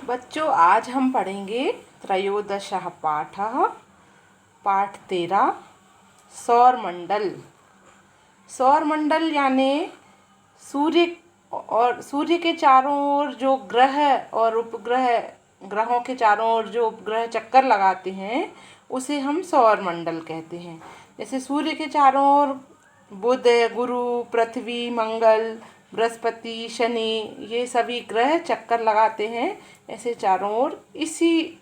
बच्चों, आज हम पढ़ेंगे त्रयोदशः पाठः पाठ 13 सौरमंडल। सौरमंडल यानी सूर्य और सूर्य के चारों ओर जो ग्रह और उपग्रह, ग्रहों के चारों ओर जो उपग्रह चक्कर लगाते हैं उसे हम सौरमंडल कहते हैं। जैसे सूर्य के चारों ओर बुध, गुरु, पृथ्वी, मंगल, बृहस्पति, शनि, ये सभी ग्रह चक्कर लगाते हैं, ऐसे चारों ओर इसी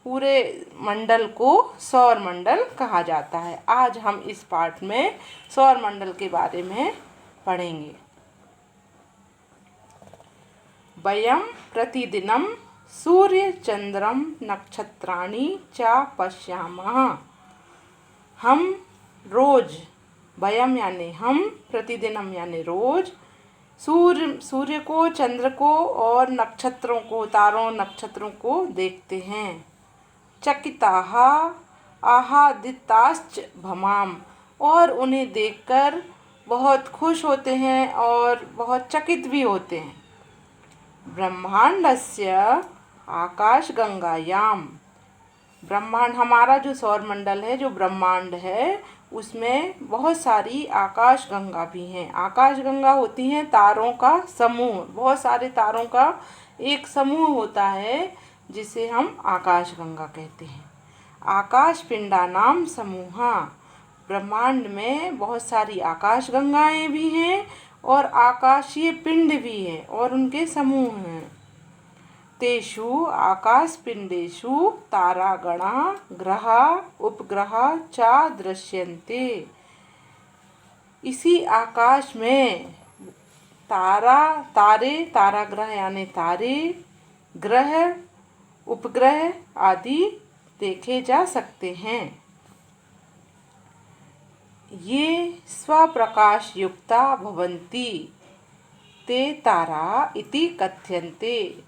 पूरे मंडल को सौर मंडल कहा जाता है। आज हम इस पाठ में सौर मंडल के बारे में पढ़ेंगे। वयं प्रतिदिनं सूर्य चंद्रम नक्षत्राणि च पश्यामः। हम रोज, वयम यानी हम, प्रतिदिनम यानी रोज, सूर्य को, चंद्र को और नक्षत्रों को, तारों नक्षत्रों को देखते हैं। चकिताः आहादिताश्च भमाम, और उन्हें देखकर बहुत खुश होते हैं और बहुत चकित भी होते हैं। ब्रह्मांडस्य आकाशगंगायाम, ब्रह्मांड, हमारा जो सौरमंडल है, जो ब्रह्मांड है, उसमें बहुत सारी आकाशगंगा भी हैं। आकाशगंगा होती हैं तारों का समूह, बहुत सारे तारों का एक समूह होता है जिसे हम आकाशगंगा कहते हैं। आकाश पिंडानाम समूहा, ब्रह्मांड में बहुत सारी आकाशगंगाएं भी हैं और आकाशीय पिंड भी हैं और उनके समूह हैं। तेषु आकाशपिंडेषु तारागणा ग्रहा उपग्रहा च दृश्यन्ते। इसी आकाश में ताराग्रह यानी तारे, ग्रह, उपग्रह आदि देखे जा सकते हैं। ये स्वप्रकाश युक्ता भवन्ति ते तारा इति कथ्यन्ते,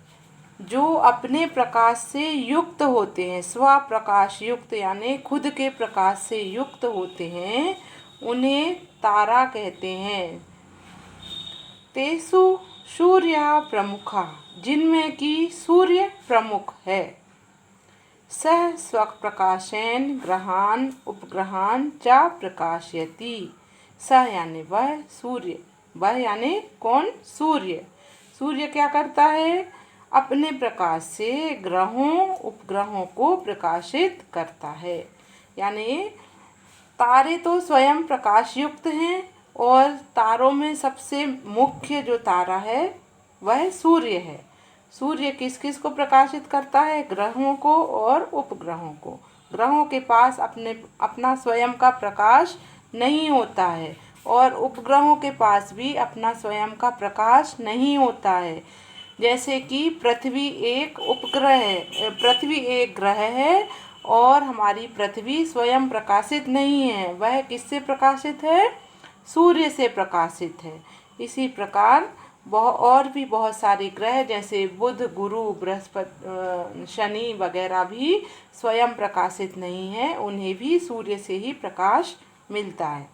जो अपने प्रकाश से युक्त होते हैं, स्वप्रकाश युक्त यानी खुद के प्रकाश से युक्त होते हैं, उन्हें तारा कहते हैं। तेषु सूर्य प्रमुखा, जिनमें कि सूर्य प्रमुख है। सह स्वप्रकाशेन ग्रहान उपग्रहान च प्रकाशयति। सह यानी वह, सूर्य, वह यानी कौन? सूर्य। सूर्य क्या करता है? अपने प्रकाश से ग्रहों उपग्रहों को प्रकाशित करता है। यानी तारे तो स्वयं प्रकाश युक्त हैं और तारों में सबसे मुख्य जो तारा है वह सूर्य है। सूर्य किस किस को प्रकाशित करता है? ग्रहों को और उपग्रहों को। ग्रहों के पास अपना स्वयं का प्रकाश नहीं होता है और उपग्रहों के पास भी अपना स्वयं का प्रकाश नहीं होता है। जैसे कि पृथ्वी एक उपग्रह है, पृथ्वी एक ग्रह है और हमारी पृथ्वी स्वयं प्रकाशित नहीं है, वह किससे प्रकाशित है? सूर्य से प्रकाशित है। इसी प्रकार और भी बहुत सारे ग्रह जैसे बुध, गुरु, बृहस्पति, शनि वगैरह भी स्वयं प्रकाशित नहीं है, उन्हें भी सूर्य से ही प्रकाश मिलता है।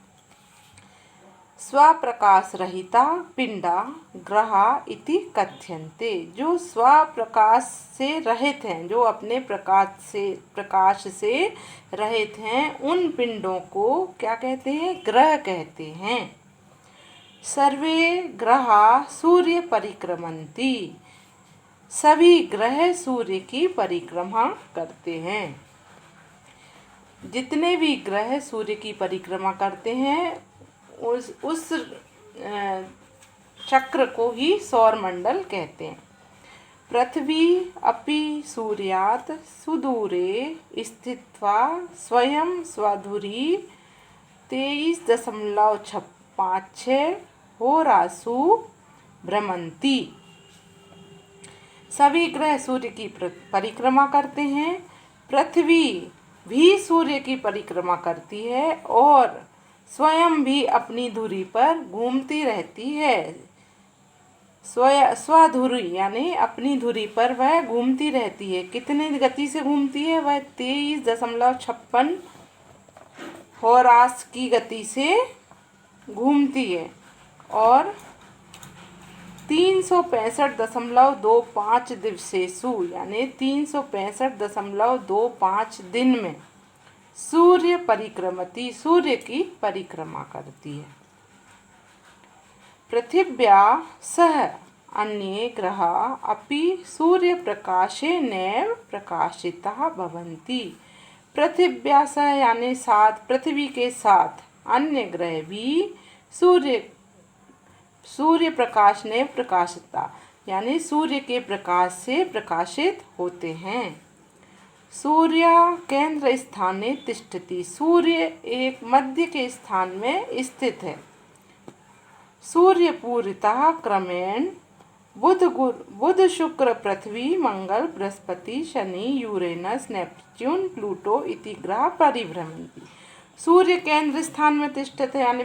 स्वप्रकाश रहिता पिंडा ग्रहा इति कथ्यन्ते, जो स्वप्रकाश से रहित हैं, जो अपने प्रकाश से रहित हैं, उन पिंडों को क्या कहते हैं? ग्रह कहते हैं। सर्वे ग्रहा सूर्य परिक्रमन्ति, सभी ग्रह सूर्य की परिक्रमा करते हैं। जितने भी ग्रह सूर्य की परिक्रमा करते हैं उस चक्र को ही सौरमंडल कहते हैं। पृथ्वी अपि सूर्यात् सुदूरे स्थित्वा स्वयं स्वधुरी 23.56 होरासु भ्रमन्ति। सभी ग्रह सूर्य की परिक्रमा करते हैं। पृथ्वी भी सूर्य की परिक्रमा करती है और स्वयं भी अपनी धुरी पर घूमती रहती है। स्वधुरी यानी अपनी धुरी पर वह घूमती रहती है। कितनी गति से घूमती है? वह 23.56 होरास की गति से घूमती है और 365.25 दिवसेषु यानी 365.25 दिन में सूर्य परिक्रमति सूर्य की परिक्रमा करती है। पृथिव्या सह अन्ये ग्रहा अपि सूर्यप्रकाशेनैव प्रकाशिताः भवन्ति। पृथिव्या सह यानी साथ पृथ्वी के साथ अन्य ग्रह भी सूर्य प्रकाश ने प्रकाशिता यानी सूर्य के प्रकाश से प्रकाशित होते हैं। सूर्य केंद्र स्थाने तिष्ठति सूर्य एक मध्य के स्थान में स्थित है। सूर्य पूरितः क्रमेण बुध शुक्र पृथ्वी मंगल Brihaspati Shani Uranus Neptune Pluto इति ग्रह परिभ्रमन्ति। सूर्य केंद्र स्थान में तिष्ठित है यानी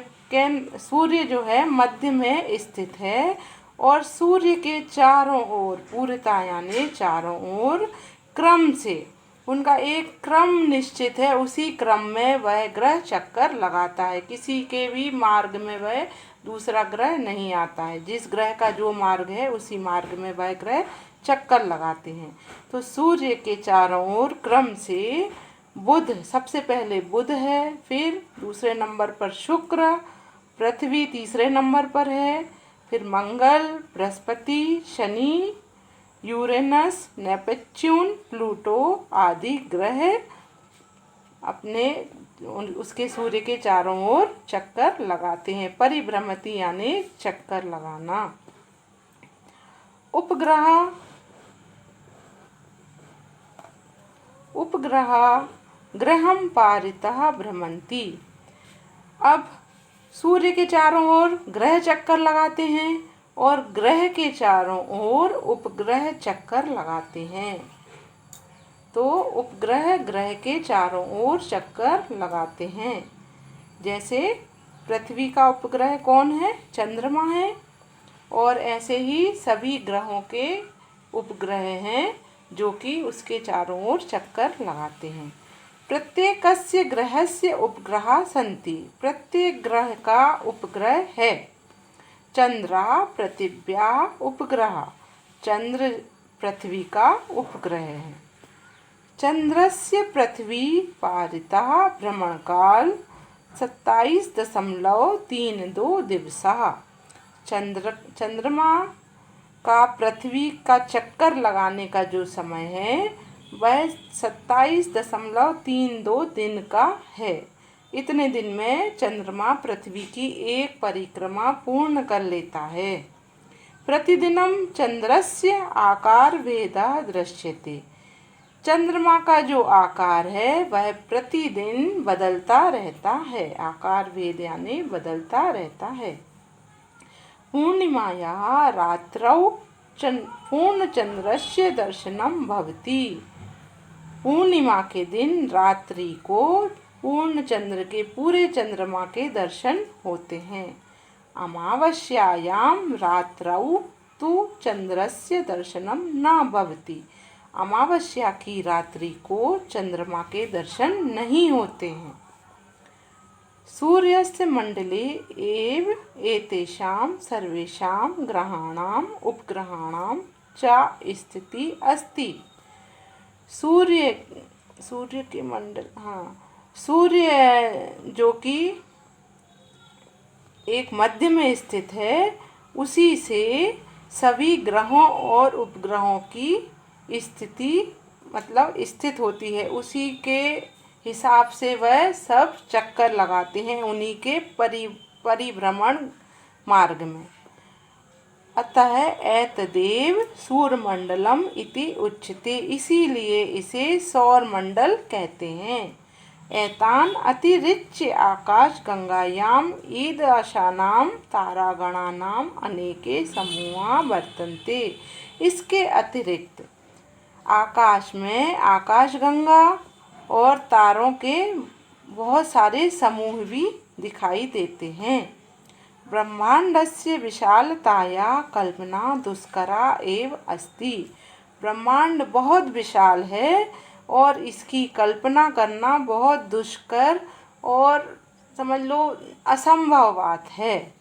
सूर्य जो है मध्य में स्थित है और सूर्य के चारों ओर पूरिता यानी चारों ओर क्रम से उनका एक क्रम निश्चित है, उसी क्रम में वह ग्रह चक्कर लगाता है। किसी के भी मार्ग में वह दूसरा ग्रह नहीं आता है, जिस ग्रह का जो मार्ग है उसी मार्ग में वह ग्रह चक्कर लगाते हैं। तो सूर्य के चारों ओर क्रम से बुध सबसे पहले बुध है, फिर दूसरे नंबर पर शुक्र, पृथ्वी तीसरे नंबर पर है, फिर Mangal, Brihaspati, Shani, Uranus, Neptune, Pluto आदि ग्रह अपने उसके सूर्य के चारों ओर चक्कर लगाते हैं। परिभ्रमति यानी चक्कर लगाना। उपग्रह ग्रहम पारितः भ्रमन्ति। अब सूर्य के चारों ओर ग्रह चक्कर लगाते हैं और ग्रह के चारों ओर उपग्रह चक्कर लगाते हैं। तो उपग्रह ग्रह के चारों ओर चक्कर लगाते हैं। जैसे पृथ्वी का उपग्रह कौन है? चंद्रमा है। और ऐसे ही सभी ग्रहों के उपग्रह हैं जो कि उसके चारों ओर चक्कर लगाते हैं। प्रत्येकस्य ग्रहस्य उपग्रहा सन्ति। प्रत्येक ग्रह का उपग्रह है। चंद्रा पृथिव्या उपग्रह। चंद्र पृथ्वी का उपग्रह है। चंद्रस्य पृथ्वी पारितः भ्रमणकाल 27.32 दिवसः। चंद्रमा का पृथ्वी का चक्कर लगाने का जो समय है वह 27.32 दिन का है। इतने दिन में चंद्रमा पृथ्वी की एक परिक्रमा पूर्ण कर लेता है। प्रतिदिनम चंद्रस्य आकार भेदः दृश्यते। चंद्रमा का जो आकार है वह प्रतिदिन बदलता रहता है। आकार भेद यानी बदलता रहता है। पूर्णिमायाः रात्रौ पूर्णचंद्रस्य दर्शनम भवति। पूर्णिमा के दिन रात्रि को पूर्ण चंद्र के पूरे चंद्रमा के दर्शन होते हैं। अमावस्यायां रात्रौ तु चंद्रस्य दर्शनम न भवति। अमावस्या की रात्रि को चंद्रमा के दर्शन नहीं होते हैं। सूर्यस्य मंडले एव एतेषां सर्वेषां ग्रहाणाम् उपग्रहाणां च स्थिति अस्ति। सूर्य के मंडल सूर्य जो कि एक मध्य में स्थित है उसी से सभी ग्रहों और उपग्रहों की स्थिति मतलब स्थित होती है। उसी के हिसाब से वह सब चक्कर लगाते हैं उन्हीं के परिभ्रमण मार्ग में। अतः एतदेव सूर्यमंडलम इति उच्यते। इसीलिए इसे सौरमंडल कहते हैं। एतान अतिरिच्य आकाशगंगायाम ईदृशानां तारागणानां अनेके समूहा वर्तन्ते। इसके अतिरिक्त आकाश में आकाशगंगा और तारों के बहुत सारे समूह भी दिखाई देते हैं। ब्रह्मांडस्य विशालताया कल्पना दुष्करा एव अस्ति। ब्रह्मांड बहुत विशाल है और इसकी कल्पना करना बहुत दुष्कर और समझ लो असंभव बात है।